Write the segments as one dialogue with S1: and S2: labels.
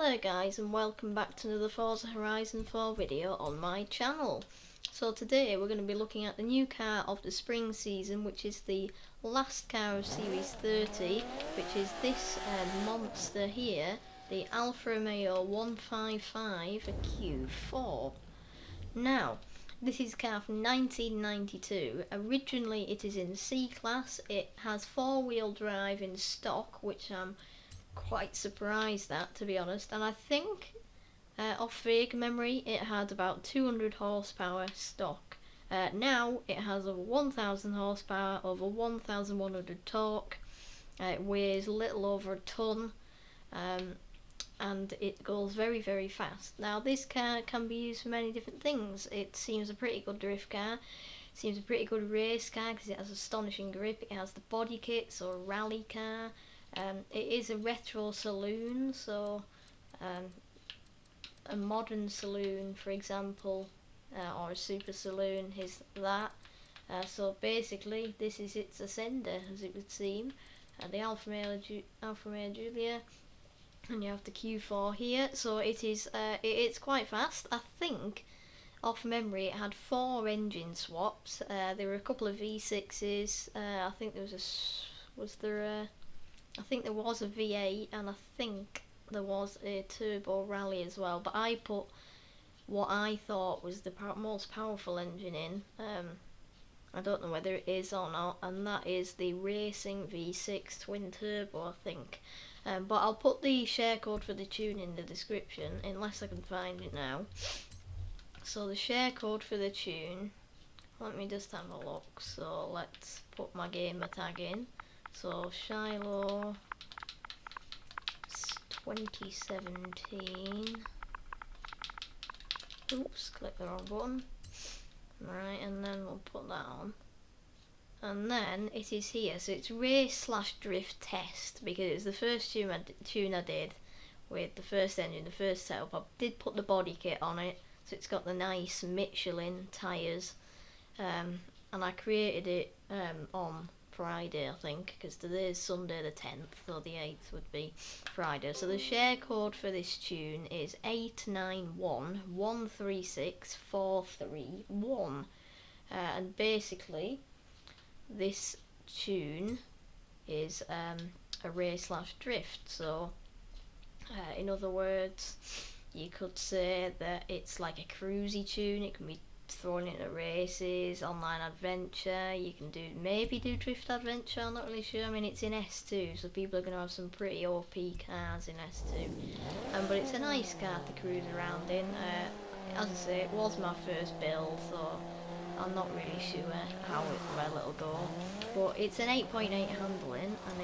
S1: Hello guys, and welcome back to another Forza Horizon 4 video on my channel. So today we're going to be looking at the new car of the spring season, which is the last car of Series 30, which is this monster here, the Alfa Romeo 155 Q4. Now, this is a car from 1992. Originally it is in C-Class. It has four-wheel drive in stock, which I'm quite surprised at, to be honest, and I think off vague memory it had about 200 horsepower stock. Now it has over 1000 horsepower, over 1100 torque, it weighs a little over a ton, and it goes very very fast. Now this car can be used for many different things. It seems a pretty good drift car, seems a pretty good race car because it has astonishing grip, it has the body kit, so a rally car. It is a retro saloon, so a modern saloon, for example, or a super saloon is that. So basically, this is its ascender, as it would seem. The Alfa Romeo Giulia, and you have the Q4 here. So it's quite fast. I think, off memory, it had 4 engine swaps. There were a couple of V6s. I think there was a V8, and I think there was a turbo rally as well, but I put what I thought was the most powerful engine in. I don't know whether it is or not, and that is the racing V6 twin turbo, I think. But I'll put the share code for the tune in the description, unless I can find it now. So the share code for the tune, let me just have a look. So let's put my gamer tag in. So Shylo 2017. Oops, click the wrong button. Right, and then we'll put that on. And then it is here, so it's race / drift test, because it's the first tune I did with the first engine, the first setup. I did put the body kit on it, so it's got the nice Michelin tyres, and I created it on Friday, I think, because today is Sunday the 10th, so the 8th would be Friday. So the share code for this tune is 891136431, and basically this tune is a race / drift. So in other words, you could say that it's like a cruisy tune. It can be thrown into races, online adventure, you can maybe do drift adventure, I'm not really sure. I mean, it's in S2, so people are going to have some pretty OP cars in S2, but it's a nice car to cruise around in. As I say, it was my first build, so I'm not really sure well it'll go, but it's an 8.8 handling, and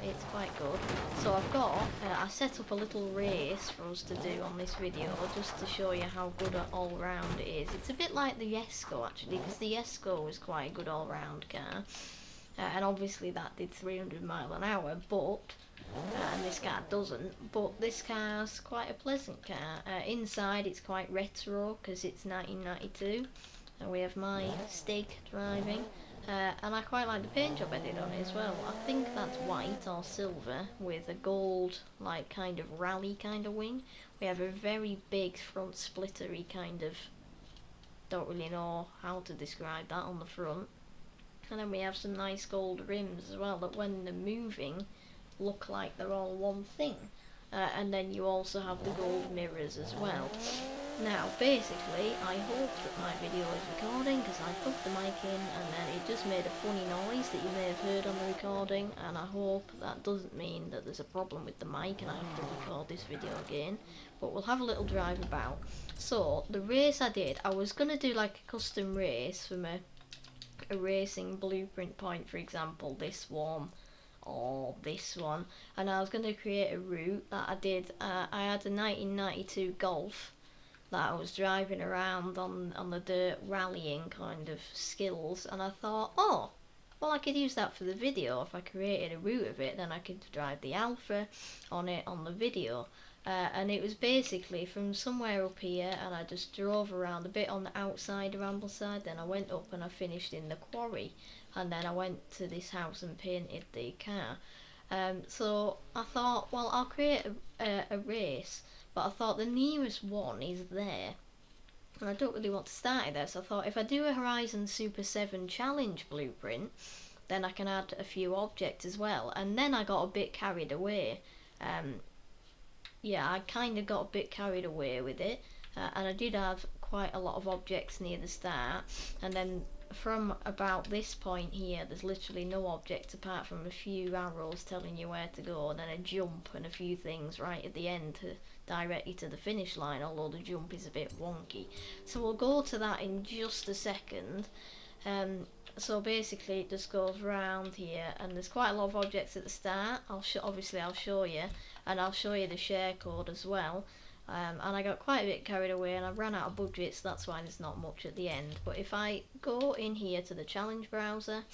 S1: it's quite good. So I set up a little race for us to do on this video, just to show you how good an all-round it is. It's a bit like the Jesko actually, because the Jesko was quite a good all-round car, and obviously that did 300 miles an hour, but and this car doesn't. But this car's quite a pleasant car. Inside it's quite retro because it's 1992. And we have my Stig driving, and I quite like the paint job I did on it as well. I think that's white or silver with a gold, like, kind of rally kind of wing. We have a very big front splittery kind of, don't really know how to describe that, on the front. And then we have some nice gold rims as well that when they're moving look like they're all one thing. And then you also have the gold mirrors as well. Now, basically, I hope that my video is recording, because I put the mic in and then it just made a funny noise that you may have heard on the recording, and I hope that doesn't mean that there's a problem with the mic and I have to record this video again. But we'll have a little drive about. So, the race I did, I was going to do like a custom race from a racing blueprint point, for example, this one or this one, and I was going to create a route that I did. I had a 1992 Golf that I was driving around on the dirt, rallying kind of skills, and I thought, oh, well, I could use that for the video. If I created a route of it, then I could drive the Alfa on it on the video. And it was basically from somewhere up here, and I just drove around a bit on the outside of Ambleside, then I went up and I finished in the quarry, and then I went to this house and painted the car. So I thought, well, I'll create a race, but I thought the nearest one is there, and I don't really want to start it there, so I thought if I do a Horizon Super 7 Challenge blueprint, then I can add a few objects as well. And then I got a bit carried away. Yeah, I kind of got a bit carried away with it, and I did have quite a lot of objects near the start, and then from about this point here there's literally no objects apart from a few arrows telling you where to go, and then a jump and a few things right at the end to direct you to the finish line, although the jump is a bit wonky. So we'll go to that in just a second. So basically it just goes round here, and there's quite a lot of objects at the start. Obviously I'll show you, and I'll show you the share code as well. And I got quite a bit carried away and I ran out of budget, so that's why there's not much at the end. But if I go in here to the challenge browser,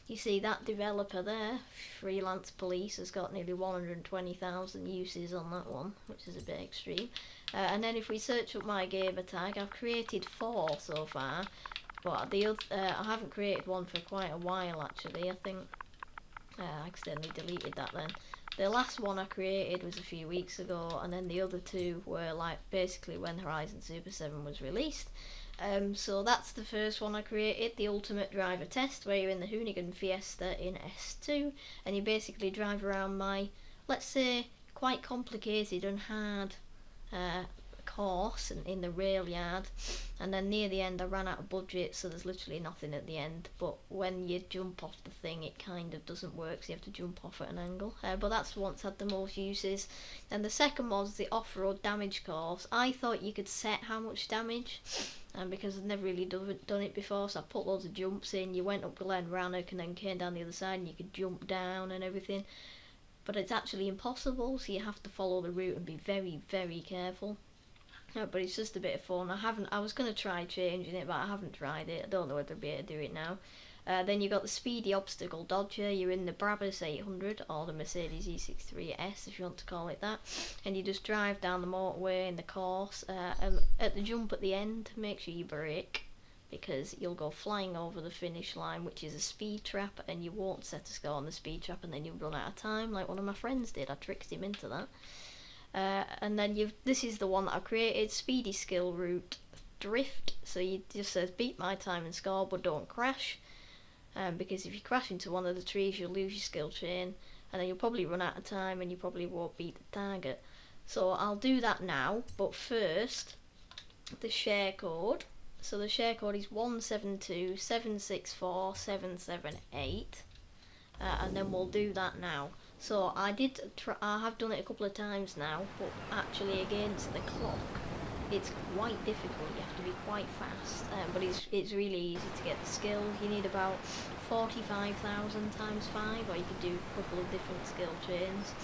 S1: you see that developer there, Freelance Police, has got nearly 120,000 uses on that one, which is a bit extreme. And then if we search up my gamer tag, I've created 4 so far, but the other, I haven't created one for quite a while actually. I think I accidentally deleted that then. The last one I created was a few weeks ago, and then the other 2 were like basically when Horizon Super 7 was released. So that's the first one I created, the Ultimate Driver Test, where you're in the Hoonigan Fiesta in S2, and you basically drive around my, let's say, quite complicated and hard course in the rail yard. And then near the end I ran out of budget, so there's literally nothing at the end, but when you jump off the thing it kind of doesn't work, so you have to jump off at an angle. But that's once had the most uses. And the second was the off-road damage course. I thought you could set how much damage, because I'd never really done it before, so I put loads of jumps in. You went up Glen Rannoch and then came down the other side and you could jump down and everything, but it's actually impossible, so you have to follow the route and be very, very careful. But it's just a bit of fun. I was going to try changing it, but I haven't tried it. I don't know whether I'll be able to do it now. Then you got the Speedy Obstacle Dodger. You're in the Brabus 800 or the Mercedes E63S, if you want to call it that, and you just drive down the motorway in the course. And at the jump at the end, make sure you brake, because you'll go flying over the finish line, which is a speed trap, and you won't set a score on the speed trap, and then you'll run out of time like one of my friends did. I tricked him into that. And then this is the one that I created, Speedy Skill Route Drift. So it just says beat my time and score, but don't crash, because if you crash into one of the trees you'll lose your skill chain, and then you'll probably run out of time and you probably won't beat the target. So I'll do that now, but first the share code. So the share code is 172764778, and then we'll do that now. So I have done it a couple of times now, but actually against the clock it's quite difficult. You have to be quite fast, but it's really easy to get the skills. You need about 45,000 times 5, or you could do a couple of different skill chains,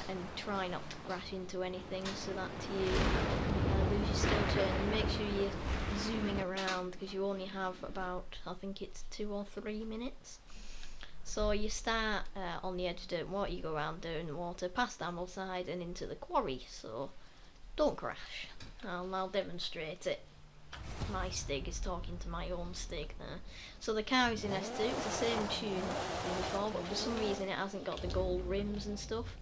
S1: and try not to crash into anything so that you lose your skill chain. And make sure you're zooming around, because you only have about, I think it's 2 or 3 minutes. So you start on the edge of dirt water, you go around dirt and water, past Ambleside and into the quarry, so don't crash. I'll demonstrate it. My Stig is talking to my own Stig there. So the car is in S2, it's the same tune as before, but for some reason it hasn't got the gold rims and stuff.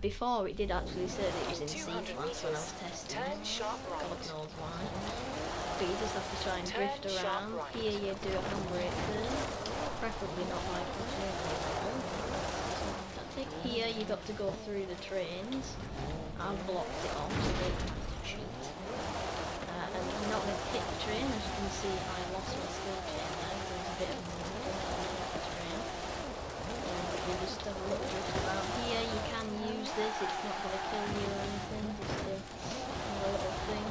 S1: Before it did actually say that it was in C-class when I was testing it. God knows why. But you just have to try and drift around. Here you do a handbrake turn, preferably not like the tactic. Here you got to go through the trains. I've blocked it off so they can cheat. And you're not going to hit the train. As you can see, I lost my skill chain there. There's a bit of movement on the train. You just have a little drift around here. You can use this, it's not going to kill you or anything, just a little thing.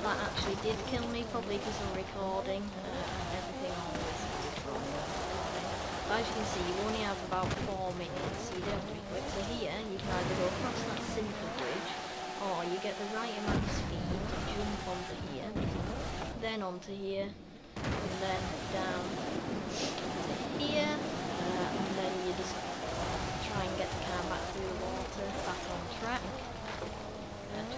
S1: That actually did kill me, probably because I'm recording, and everything always is recording. But as you can see, you only have about 4 minutes, so you don't have to be quick. So here, you can either go across that simple bridge, or you get the right amount of speed to jump onto here, then onto here, and then down to here, and then you just try and get the car back through the water, back on track.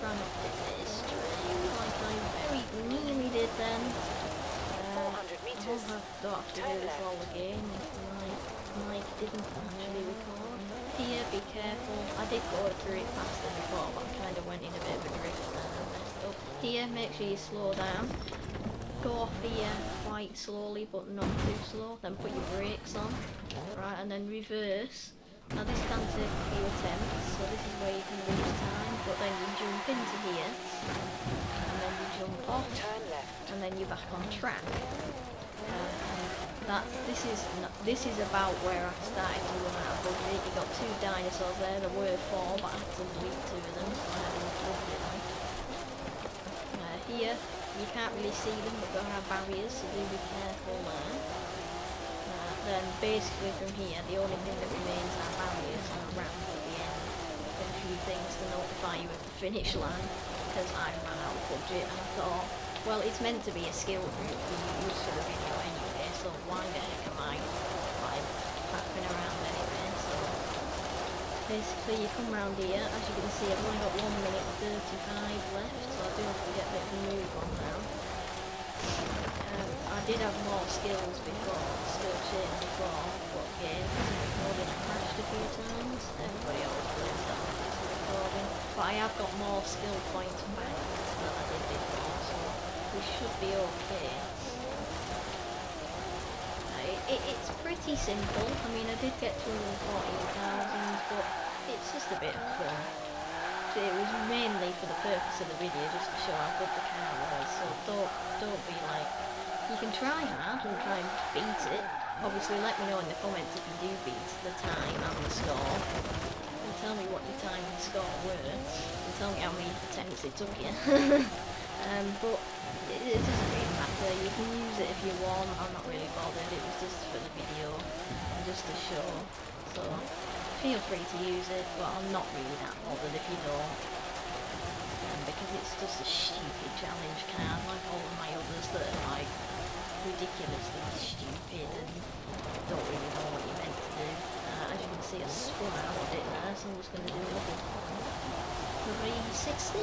S1: Try not to hit this train like I very nearly did then. I don't have to do this all again if my mic didn't actually record. Here be careful. I did go through it faster before, but I kind of went in a bit of a drift and messed up. Here, make sure you slow down. Go off here quite slowly, but not too slow. Then put your brakes on, right, and then reverse. Now this can take a few attempts, so this is where you can lose time. But then you jump into here, and then you jump off, and then you're back on track. This is about where I started to run out of budget. You got 2 dinosaurs there. There were 4, but I had to delete 2 of them, so I had enough budget on. Here, you can't really see them, but there are barriers, so do be careful there. Then basically from here, the only thing that remains are barriers and a ramp at the end. And a few things to notify you of the finish line, because I ran out of budget and I thought, well, it's meant to be a skill group for you for the video anyway, so why the heck am I like faffing around anyway? So basically you come round here, as you can see I've only got 1 minute and 35 left, so I do have to get a bit of a move on now. I did have more skills before, skill chain before, but again, recording I crashed a few times. Everybody always blames that on the recording. But I have got more skill points back than I did before, so we should be okay. It's pretty simple. I mean, I did get 214,000, but it's just a bit of fun. It was mainly for the purpose of the video, just to show how good the car was, so don't be like, you can try hard and try and beat it. Obviously let me know in the comments if you do beat the time and the score, and tell me what your time and score were, and tell me how many attempts it took you. But it doesn't really matter, you can use it if you want. I'm not really bothered, it was just for the video and just to show, so feel free to use it, but I'm not really that bothered if you don't, because it's just a stupid challenge card like all of my others that are like ridiculously stupid and don't really know what you're meant to do. As you can see I spun out of it there, so I'm just going to do another 360.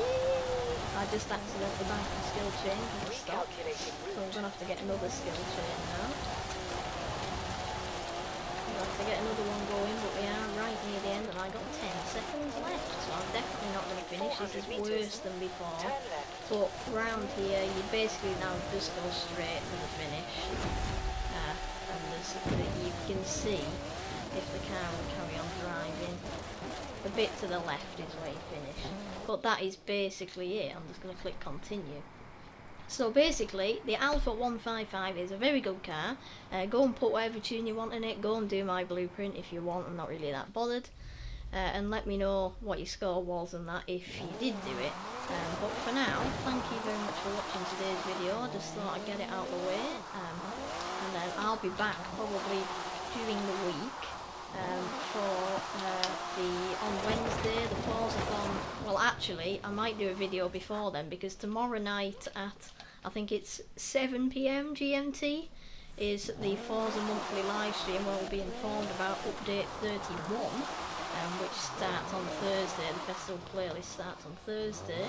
S1: I just accidentally banked the skill chain because I stopped, so I'm going to have to get another skill chain now. I'll have to get another one going, but we are right near the end and I got 10 seconds left, so I'm definitely not going to finish. This is worse than before, but round here you basically now just go straight to the finish, and you can see if the car will carry on driving. The bit to the left is where you finish, but that is basically it. I'm just going to click continue. So basically, the Alfa 155 is a very good car. Go and put whatever tune you want in it. Go and do my blueprint if you want. I'm not really that bothered. And let me know what your score was and that if you did do it. But for now, thank you very much for watching today's video. I just thought I'd get it out of the way. And then I'll be back probably during the week on Wednesday, the Forza. Well, actually, I might do a video before then, because tomorrow night at, I think it's 7 PM GMT, is the Forza monthly live stream where we'll be informed about update 31, which starts on Thursday. The festival playlist starts on Thursday.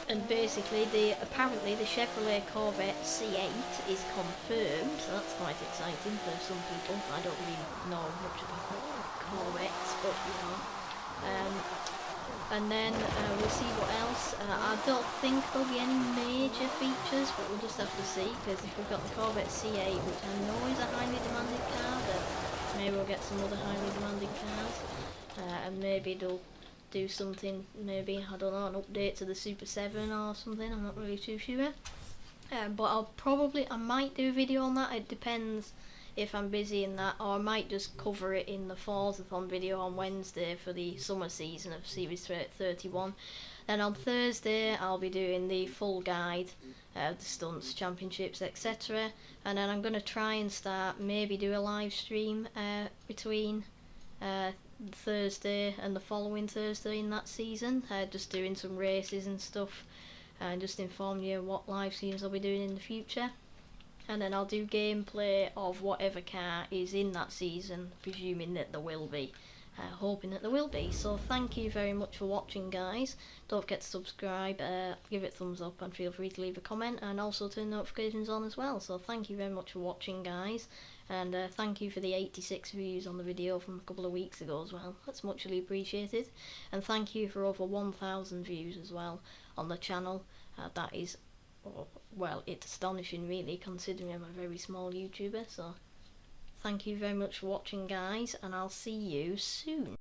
S1: And basically, apparently the Chevrolet Corvette C8 is confirmed, so that's quite exciting for some people. I don't really know much about Corvettes, but you know. And then we'll see what else. I don't think there'll be any major features, but we'll just have to see, because if we've got the Corvette C8, which I know is a highly demanded car, then maybe we'll get some other highly demanded cars, and maybe they'll do something, maybe, I don't know, an update to the Super 7 or something. I'm not really too sure. But I might do a video on that. It depends if I'm busy in that, or I might just cover it in the Forzathon video on Wednesday for the summer season of Series 31. Then on Thursday I'll be doing the full guide, the stunts, championships, etc. And then I'm going to try and maybe do a live stream between Thursday and the following Thursday in that season, just doing some races and stuff, and just inform you what live streams I'll be doing in the future. And then I'll do gameplay of whatever car is in that season, presuming that there will be, hoping that there will be. So thank you very much for watching, guys. Don't forget to subscribe, give it a thumbs up, and feel free to leave a comment, and also turn notifications on as well. So thank you very much for watching, guys, and thank you for the 86 views on the video from a couple of weeks ago as well. That's muchly appreciated. And thank you for over 1,000 views as well on the channel. That is, well, it's astonishing really, considering I'm a very small YouTuber. So thank you very much for watching, guys, and I'll see you soon.